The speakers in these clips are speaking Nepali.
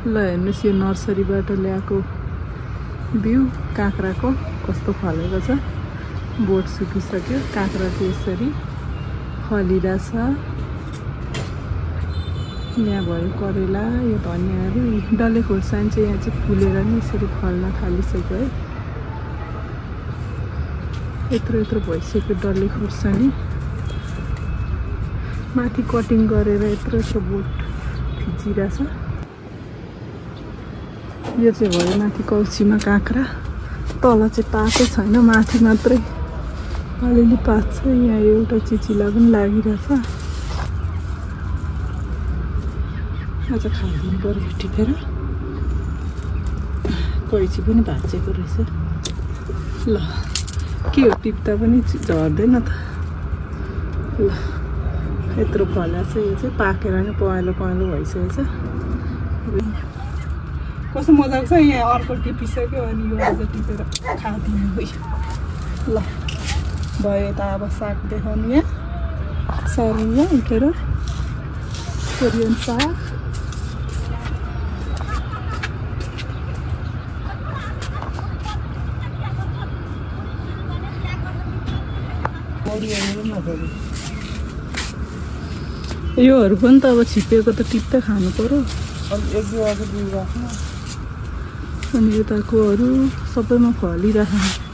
ल हेर्नुस् यो नर्सरीबाट ल्याएको बिउ काँक्राको कस्तो फलेको छ। बोट सुकिसक्यो, काँक्रा चाहिँ यसरी फलिरहेछ। यहाँ भयो करेला, यो धनियाँहरू, डल्ले खोर्सानी चाहिँ यहाँ चाहिँ फुलेर नि यसरी फल्न थालिसक्यो है। यत्रो भइसक्यो डल्ले खोर्सानी। माथि कटिङ गरेर यत्रो बोट फिजिरहेछ। यो चाहिँ भयो माथि कौसीमा काँक्रा, तल चाहिँ पाकै छैन, माथि मात्रै अलिअलि पात छ। यहाँ एउटा चिचिला पनि लागिरहेछ। आज खाइदिनु पर्यो टिपेर। कैँची पनि भाँचेको रहेछ। ल के हो, टिप्दा पनि झर्दैन त। ल यत्रो फलेको छ। यो चाहिँ पाकेर नि पहेँलो भइसकेको छ। कस्तो मजाको छ। यहाँ अर्को टिपिसक्यो अनि यो अझ टिपेर खादिनु भयो। ल भयो यता अब साग देखाउनु। यहाँ सरुवा उठेर कोरियन साग। योहरू पनि त अब छिपेको त टिप्दै खानु पर्यो। अनि यताकोहरू सबैमा फलिरहेको।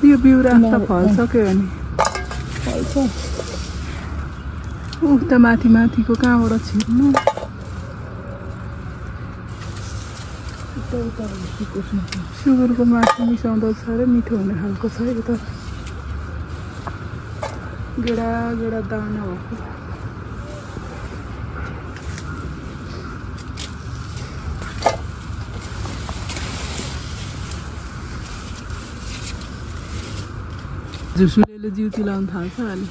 यो बिउ राख्दा फल्छ के अनि फल्छ। उता माथिको कहाँबाट छिर्नु। सुगरको मासु मिसाउँदा साह्रै मिठो हुने खालको छ। यो त गेडा दाना भएको। झुसुलेले जिउ चिलाउनु थाल्छ अलि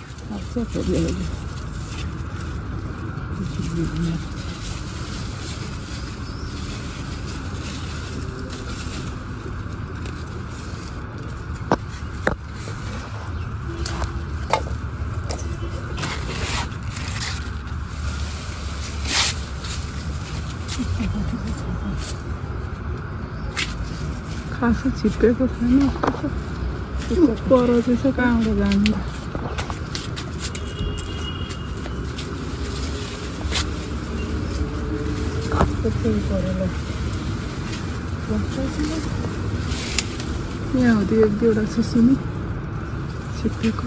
खासै छिपेको छैन। पर चाहिँ कहाँबाट जानु। यहाँ हो त्यो एक दुईवटा सुसुनी छिपेको।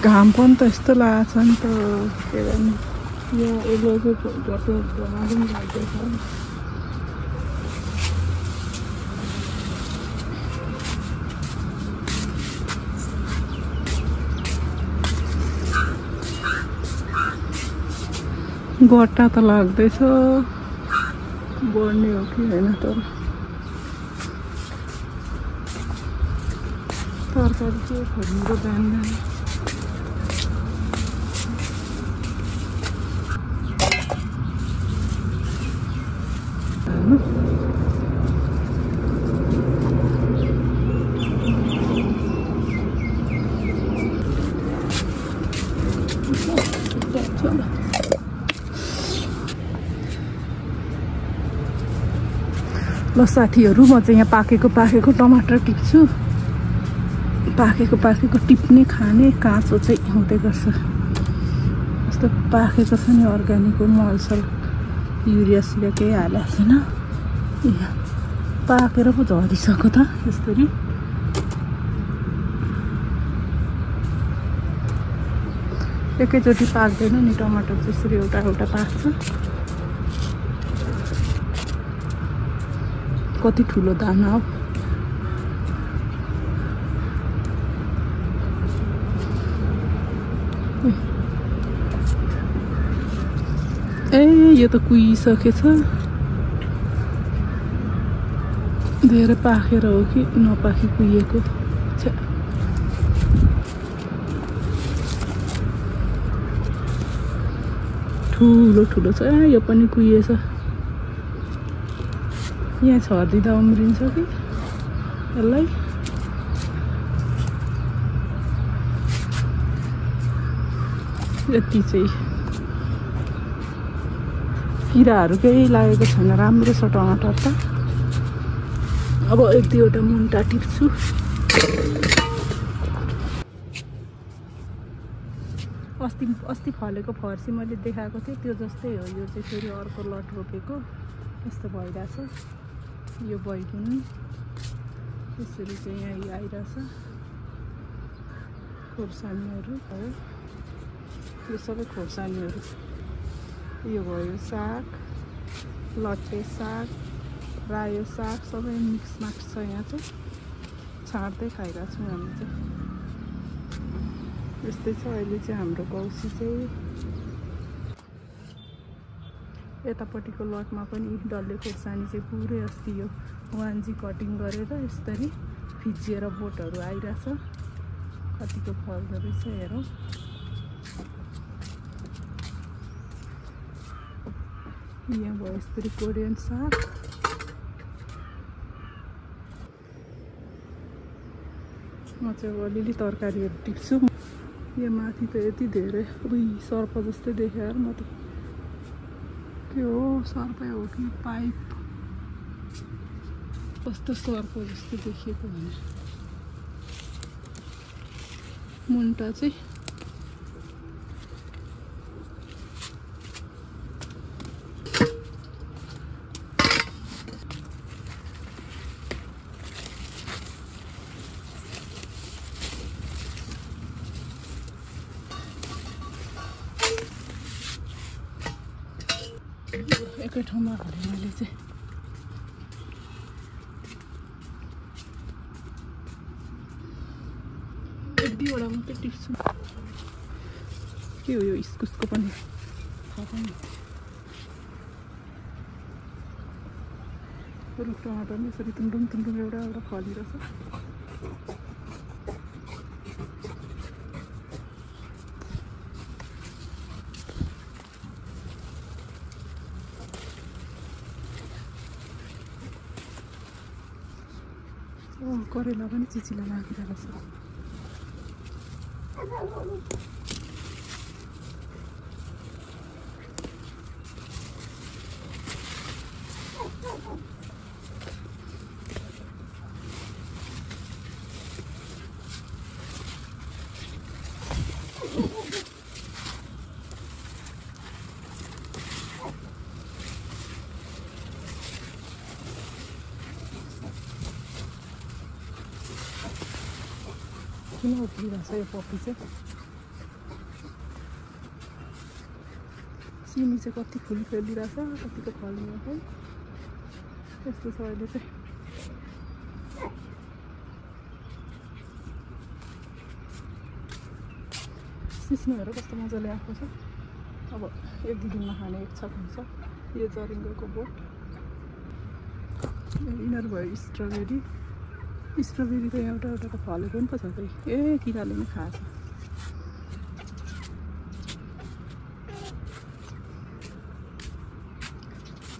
घाम पनि त यस्तो लागेको छ नि त के गर्नु। यहाँ यसले चाहिँ झट्टो पनि लाग्दैछ। गट्टा त लाग्दैछ, बढ्ने हो कि होइन। तर तरकारी के खोज्नुको जान्दैन। ल साथीहरू, म चाहिँ यहाँ पाकेको टमाटर टिप्छु। पाकेको टिप्ने खाने, काँचो चाहिँ हुँदै गर्छ। यस्तो पाकेको छ नि अर्ग्यानिक हो, मलसल युरिया सुरिया केही हालेको छैन। पाकेर पो झरिसक्यो त यसरी। एकैचोटि पाक्दैन नि टमाटर, त्यसरी एउटा पाक्छ। कति ठुलो दाना हो। ए यो त कुहिसकेछ धेरै पाकेर हो कि नपाकी कुहिएको ठुलो ठुलो छ यो पनि कुहिएछ यहाँ छरिदिँदा उम्रिन्छ कि यसलाई यति चाहिँ किराहरू केही लागेको छैन राम्रो छ टमाटर त अब एक दुईवटा मुन्टा टिप्छु अस्ति फलेको फर्सी मैले देखाएको थिएँ त्यो जस्तै हो यो चाहिँ फेरि अर्को लट रोपेको यस्तो भइरहेछ यो बैगुन यसरी चाहिँ यहाँ आइरहेछ खोर्सानीहरू हो यो सबै खोर्सानीहरू यो भयो साग लट्टे साग रायो साग सबै मिक्स माक्स छ यहाँ चाहिँ छाड्दै खाइरहेको छौँ हामी चाहिँ यस्तै छ अहिले चाहिँ हाम्रो गौसी चाहिँ यतापट्टिको लटमा पनि डल्ले खोर्सानी चाहिँ पुरै अस्ति यो 1G कटिङ गरेर यसरी फिजिएर बोटहरू आइरहेछ कतिको फल्दो रहेछ हेरौँ यहाँ भयो यसरी कोरियन साग म चाहिँ अब अलिअलि तरकारीहरू टिप्छु यो माथि त यति धेरै उही सर्प जस्तै देखेँ यार म त के हो सर्पै हो कि पाइप कस्तो सर्प जस्तो देखिएको भने मुन्टा चाहिँ एकै ठाउँमा हालेँ मैले चाहिँ एक दुईवटा मात्रै टिप्छु के हो यो इस्कुसको पनि थाहा पनि रुख टमाटर पनि यसरी तुन्दुम तुन्दुम एउटा एउटा फलिरहेछ करेला पनि चिचिला लागिरहेको छ किन उफ्रिरहेछ यो पपी चाहिँ सिमी चाहिँ कति फुल फैलिरहेछ कतिको फल्ने है यस्तो छ अहिले चाहिँ सिस्नुहरू कस्तो मजाले आएको छ अब एक दुई दिनमा खाने एक छक हुन्छ यो जरिङ्गोको बोट यिनीहरू भयो स्ट्रबेरी स्ट्रबेरी त एउटा एउटा त फलेको पनि पो छ खै ए किराले नै खाएछ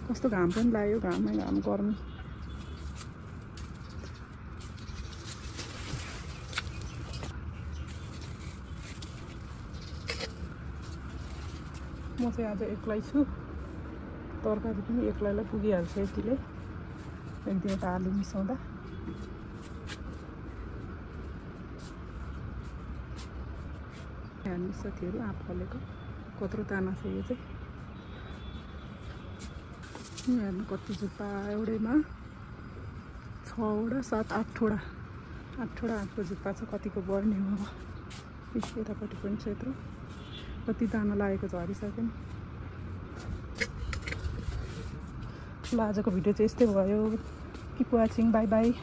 कस्तो घाम पनि लाग्यो घाममै घाम गर्मी म चाहिँ आज एक्लै छु तरकारी पनि एक्लैलाई पुगिहाल्छ यतिले एक दुईवटा आलु मिसाउँदा हेर्नु साथीहरू आँप फलेको कत्रो ताना छ यो चाहिँ हेर्नु कति जुप्पा एउटैमा 6वटा 7-8वटा आँपको जुप्पा छ कतिको बढ्ने हो अब यतापट्टि पनि छ यत्रो कति दाना लागेको छ हरिसक्यो नि ल आजको भिडियो चाहिँ यस्तै भयो किप वाचिङ बाई बाई